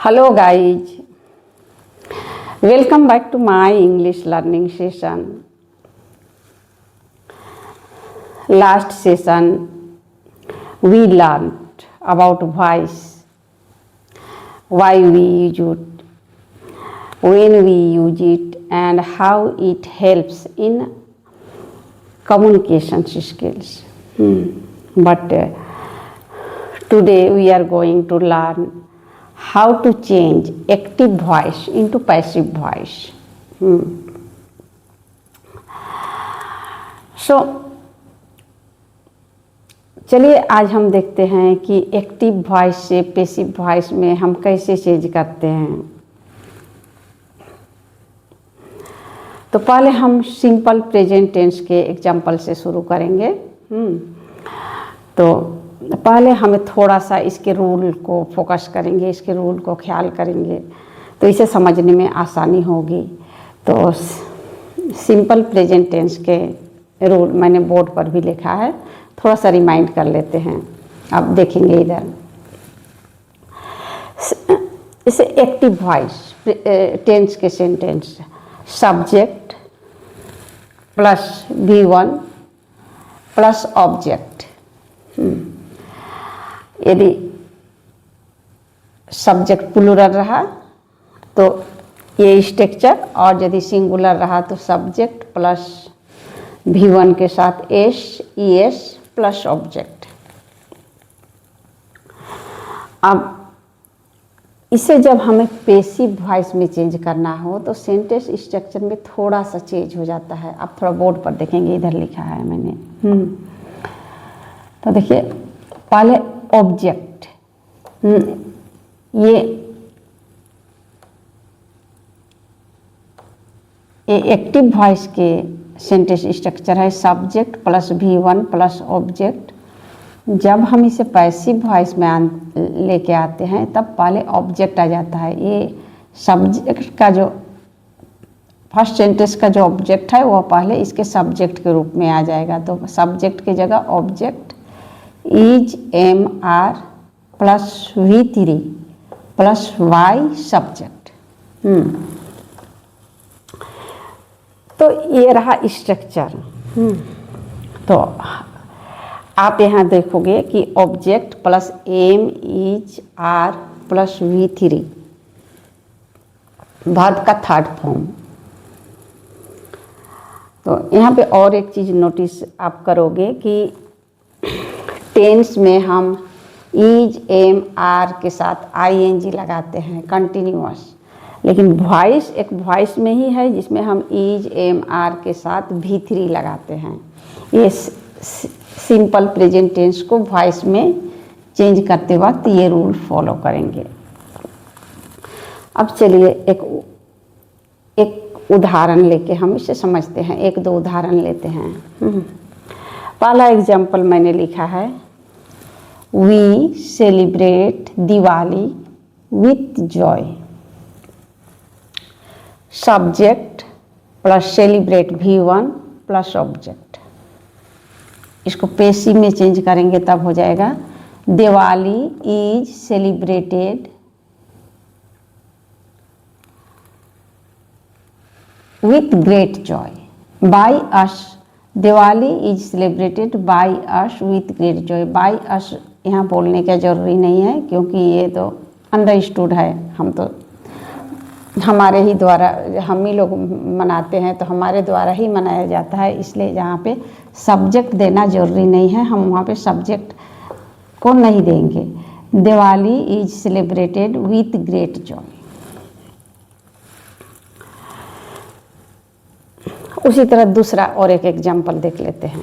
Hello guys, welcome back to my English learning session. Last session we learned about voice, why we use it, when we use it and how it helps in communication skills. But today we are going to learn how to change active voice into passive voice. चलिए आज हम देखते हैं कि active voice से passive voice में हम कैसे चेंज करते हैं। तो पहले हम सिंपल प्रेजेंट टेंस के एग्जाम्पल से शुरू करेंगे। तो पहले हमें थोड़ा सा इसके रूल को फोकस करेंगे, इसके रूल को ख्याल करेंगे तो इसे समझने में आसानी होगी। तो सिंपल प्रेजेंट टेंस के रूल मैंने बोर्ड पर भी लिखा है, थोड़ा सा रिमाइंड कर लेते हैं। अब देखेंगे इधर, इसे एक्टिव वॉइस टेंस के sentence subject plus V1 plus object. यदि सब्जेक्ट प्लूरल रहा तो ये स्ट्रक्चर, और यदि सिंगुलर रहा तो सब्जेक्ट प्लस V1 के साथ ES प्लस ऑब्जेक्ट। अब इसे जब हमें पैसिव वॉइस में चेंज करना हो तो सेंटेंस स्ट्रक्चर में थोड़ा सा चेंज हो जाता है। आप थोड़ा बोर्ड पर देखेंगे, इधर लिखा है मैंने। तो देखिए पहले ऑब्जेक्ट, ये एक्टिव वॉइस के सेंटेंस स्ट्रक्चर है subject plus V1 plus object. जब हम इसे पैसिव वॉइस में लेके आते हैं तब पहले ऑब्जेक्ट आ जाता है। ये सब्जेक्ट का जो फर्स्ट सेंटेंस का जो ऑब्जेक्ट है वो पहले इसके सब्जेक्ट के रूप में आ जाएगा। तो सब्जेक्ट की जगह object is MR plus V3 plus Y subject. तो ये रहा स्ट्रक्चर। तो आप यहाँ देखोगे कि object plus M is R plus V3 verb का थर्ड फॉर्म। तो यहाँ पे और एक चीज़ नोटिस आप करोगे कि टेंस में हम इज MR के साथ ING लगाते हैं कंटिन्यूअस, लेकिन वॉइस एक वॉइस में ही है जिसमें हम इज MR के साथ V3 लगाते हैं। ये सिंपल प्रेजेंट टेंस को वॉइस में चेंज करते वक्त ये रूल फॉलो करेंगे। अब चलिए एक उदाहरण लेके हम इसे समझते हैं। एक दो उदाहरण लेते हैं। पहला एग्जाम्पल मैंने लिखा है, we celebrate Diwali with joy. Subject plus celebrate V1 plus object. इसको पैसिव में चेंज करेंगे तब हो जाएगा Diwali is celebrated with great joy by us. Diwali is celebrated by us with great joy. By us यहाँ बोलने का जरूरी नहीं है क्योंकि ये तो अंडरस्टूड है। हम तो हमारे ही द्वारा, हम ही लोग मनाते हैं तो हमारे द्वारा ही मनाया जाता है, इसलिए यहाँ पे सब्जेक्ट देना जरूरी नहीं है। हम वहाँ पे सब्जेक्ट को नहीं देंगे। Diwali is celebrated with great Joy. उसी तरह दूसरा और एक एग्जाम्पल देख लेते हैं।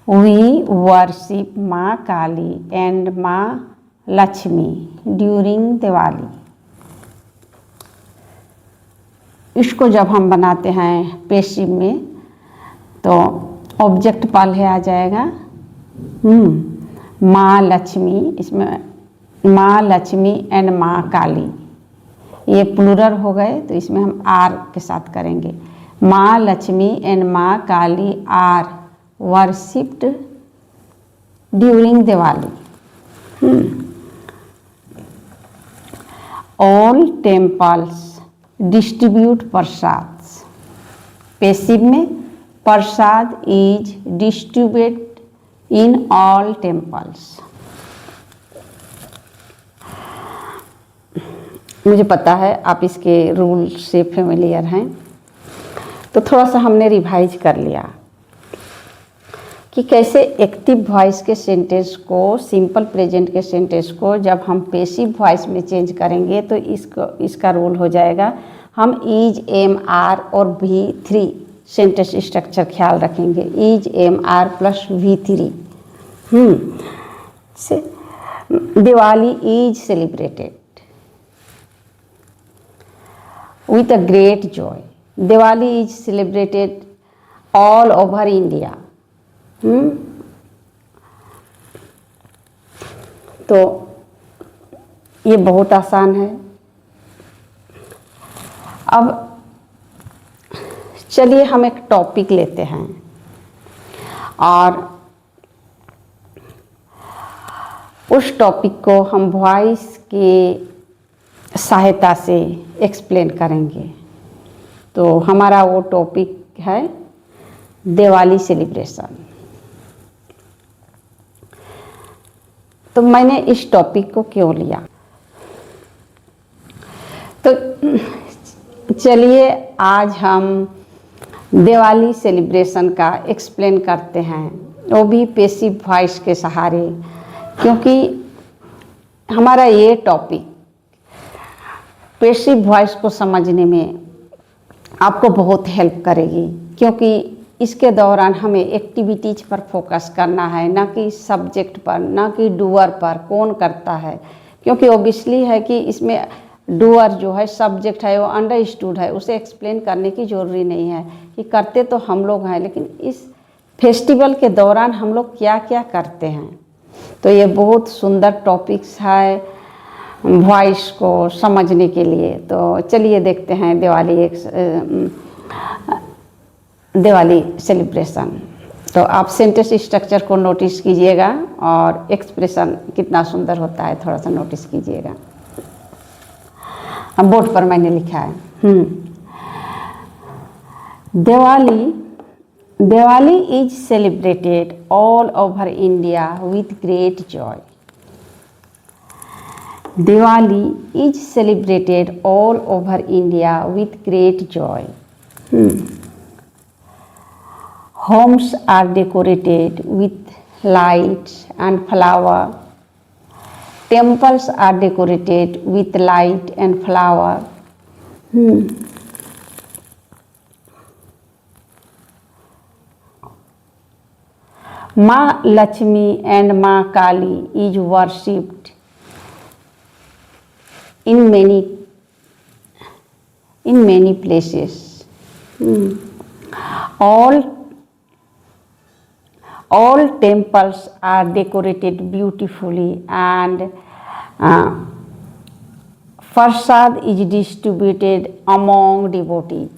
वी वर्शिप माँ काली एंड माँ लक्ष्मी ड्यूरिंग दिवाली। इसको जब हम बनाते हैं पैसिव में तो ऑब्जेक्ट पहले आ जाएगा माँ लक्ष्मी। इसमें माँ लक्ष्मी एंड माँ काली, ये प्लूरल हो गए तो इसमें हम R के साथ करेंगे। माँ Lakshmi and Maa Kali are worshipped during Diwali. All temples distribute prasad. Passive में prasad is distribute in all temples. मुझे पता है आप इसके रूल से फेमिलियर हैं, तो थोड़ा सा हमने रिवाइज कर लिया कि कैसे एक्टिव वॉइस के सेंटेंस को, सिंपल प्रेजेंट के सेंटेंस को जब हम पैसिव वॉइस में चेंज करेंगे तो इसका रूल हो जाएगा, हम इज, एम, आर और V3 सेंटेंस स्ट्रक्चर ख्याल रखेंगे। Is, am, are plus V3। Diwali is celebrated with a great joy. Diwali is celebrated all over India. तो ये बहुत आसान है। अब चलिए हम एक टॉपिक लेते हैं और उस टॉपिक को हम वॉइस के सहायता से एक्सप्लेन करेंगे। तो हमारा वो टॉपिक है दिवाली सेलिब्रेशन। तो मैंने इस टॉपिक को क्यों लिया, तो चलिए आज हम दिवाली सेलिब्रेशन का एक्सप्लेन करते हैं, वो भी पैसिव वॉइस के सहारे, क्योंकि हमारा ये टॉपिक पैसिव वॉइस को समझने में आपको बहुत हेल्प करेगी, क्योंकि इसके दौरान हमें एक्टिविटीज पर फोकस करना है, ना कि सब्जेक्ट पर, ना कि डूअर पर, कौन करता है। क्योंकि ओबियसली है कि इसमें डूअर जो है, सब्जेक्ट है, वो अंडरस्टूड है, उसे एक्सप्लेन करने की ज़रूरी नहीं है कि करते तो हम लोग हैं, लेकिन इस फेस्टिवल के दौरान हम लोग क्या क्या करते हैं। तो ये बहुत सुंदर टॉपिक्स है वॉइस को समझने के लिए। तो चलिए देखते हैं दिवाली सेलिब्रेशन। तो आप सेंटेंस स्ट्रक्चर kwa नोटिस कीजिएगा और एक्सप्रेशन कितना सुंदर होता है थोड़ा सा नोटिस कीजिएगा। अब बोर्ड पर मैंने लिखा है Diwali is celebrated all over India with great Joy. Diwali is celebrated all over India with great joy. Homes are decorated with lights and flower. Temples are decorated with light and flower. Ma Lakshmi and Ma Kali is worshipped in many places. All temples are decorated beautifully and prasad is distributed among devotees.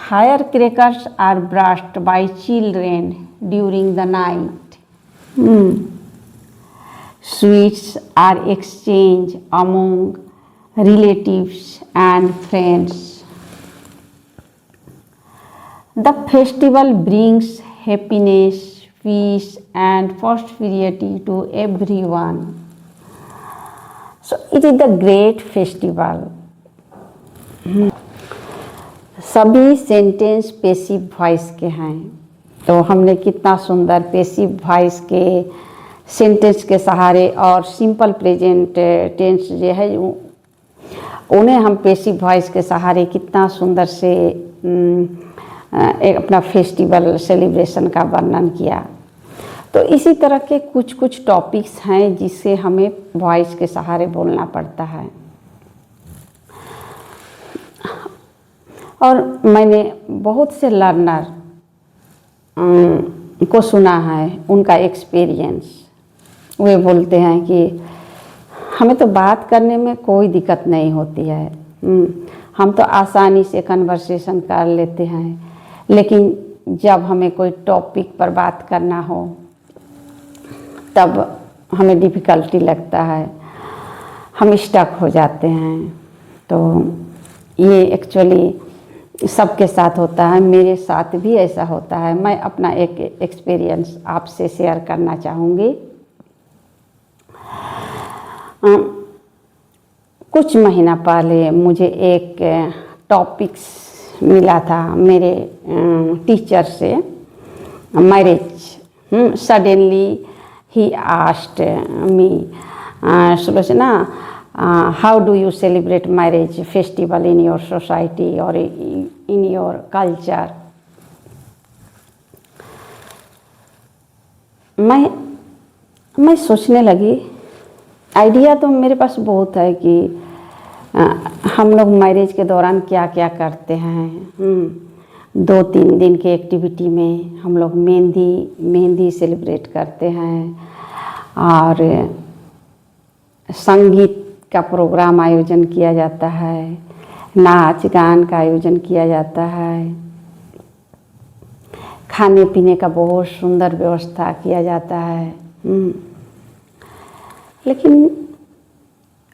Firecrackers are burst by children during the night. Sweets are exchanged among relatives and friends. The festival brings happiness, peace and prosperity to everyone. So it is the great festival. सभी sentence passive voice के हैं। तो हमने कितना सुंदर passive voice के sentence के सहारे और सिंपल प्रेजेंट टेंस जो है उन्हें हम पैसिव वॉइस के सहारे कितना सुंदर से अपना फेस्टिवल सेलिब्रेशन का वर्णन किया। तो इसी तरह के कुछ कुछ टॉपिक्स हैं जिससे हमें वॉइस के सहारे बोलना पड़ता है। और मैंने बहुत से लर्नर को सुना है, उनका एक्सपीरियंस, वे बोलते हैं कि हमें तो बात करने में कोई दिक्कत नहीं होती है, हम तो आसानी से कन्वर्सेशन कर लेते हैं, लेकिन जब हमें कोई टॉपिक पर बात करना हो तब हमें डिफ़िकल्टी लगता है, हम स्टक हो जाते हैं। तो ये एक्चुअली सबके साथ होता है, मेरे साथ भी ऐसा होता है। मैं अपना एक एक्सपीरियंस आपसे शेयर करना चाहूँगी। कुछ महीना पहले मुझे एक टॉपिक्स मिला था मेरे टीचर से, marriage. Suddenly he asked me, Sulochana, how do you celebrate marriage festival in your society और इन योर कल्चर। मैं सोचने लगी, आइडिया तो मेरे पास बहुत है कि हम लोग मैरिज के दौरान क्या क्या करते हैं। 2-3 दिन के एक्टिविटी में हम लोग मेहंदी सेलिब्रेट करते हैं, और संगीत का प्रोग्राम आयोजन किया जाता है, नाच गान का आयोजन किया जाता है, खाने पीने का बहुत सुंदर व्यवस्था किया जाता है। लेकिन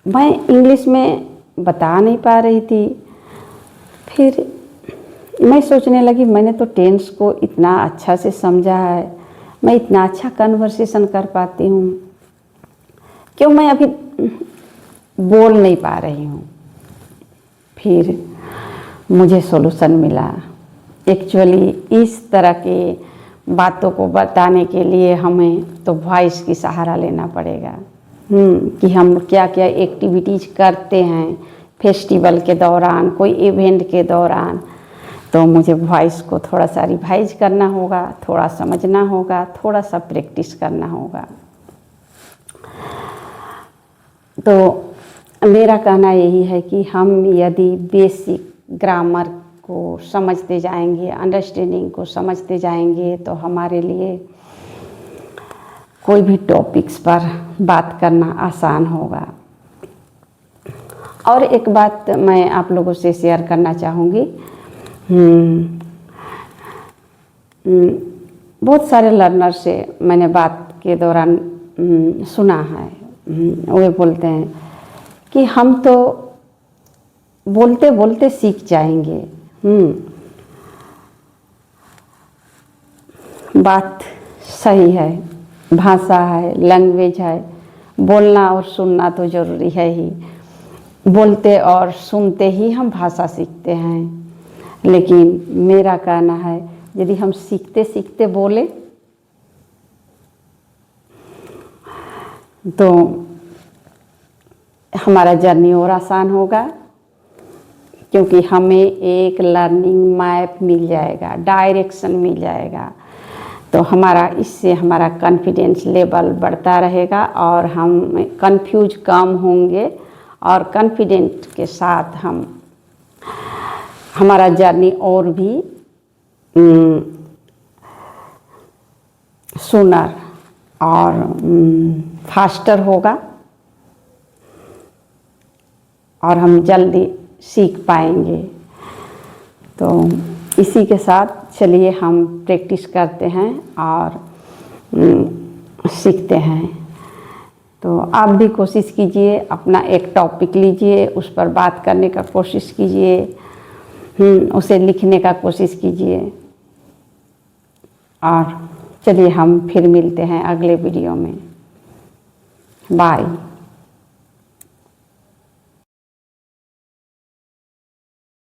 मैं इंग्लिश में बता नहीं पा रही थी। फिर मैं सोचने लगी, मैंने तो टेंस को इतना अच्छा से समझा है, मैं इतना अच्छा कन्वर्सेशन कर पाती हूँ, क्यों मैं अभी बोल नहीं पा रही हूँ। फिर मुझे सॉल्यूशन मिला। एक्चुअली इस तरह की बातों को बताने के लिए हमें तो वॉइस की सहारा लेना पड़ेगा, कि हम क्या क्या एक्टिविटीज़ करते हैं फेस्टिवल के दौरान, कोई इवेंट के दौरान। तो मुझे वॉइस को थोड़ा सा रिवाइज करना होगा, थोड़ा समझना होगा, थोड़ा सा प्रैक्टिस करना होगा। तो मेरा कहना यही है कि हम यदि बेसिक ग्रामर को समझते जाएंगे, अंडरस्टैंडिंग को समझते जाएंगे, तो हमारे लिए कोई भी टॉपिक्स पर बात करना आसान होगा। और एक बात मैं आप लोगों से शेयर करना चाहूँगी। बहुत सारे लर्नर से मैंने बात के दौरान सुना है, वे बोलते हैं कि हम तो बोलते बोलते सीख जाएंगे। बात सही है, भाषा है, लैंग्वेज है, बोलना और सुनना तो ज़रूरी है ही। बोलते और सुनते ही हम भाषा सीखते हैं। लेकिन मेरा कहना है, यदि हम सीखते सीखते बोले तो हमारा जर्नी और आसान होगा, क्योंकि हमें एक लर्निंग मैप मिल जाएगा, डायरेक्शन मिल जाएगा। तो इससे हमारा कॉन्फिडेंस लेवल बढ़ता रहेगा और हम कंफ्यूज कम होंगे, और कॉन्फिडेंट के साथ हमारा जर्नी और भी सूनर और फास्टर होगा, और हम जल्दी सीख पाएंगे। तो इसी के साथ चलिए हम प्रैक्टिस करते हैं और सीखते हैं। तो आप भी कोशिश कीजिए, अपना एक टॉपिक लीजिए, उस पर बात करने का कोशिश कीजिए, उसे लिखने का कोशिश कीजिए। और चलिए हम फिर मिलते हैं अगले वीडियो में। बाय।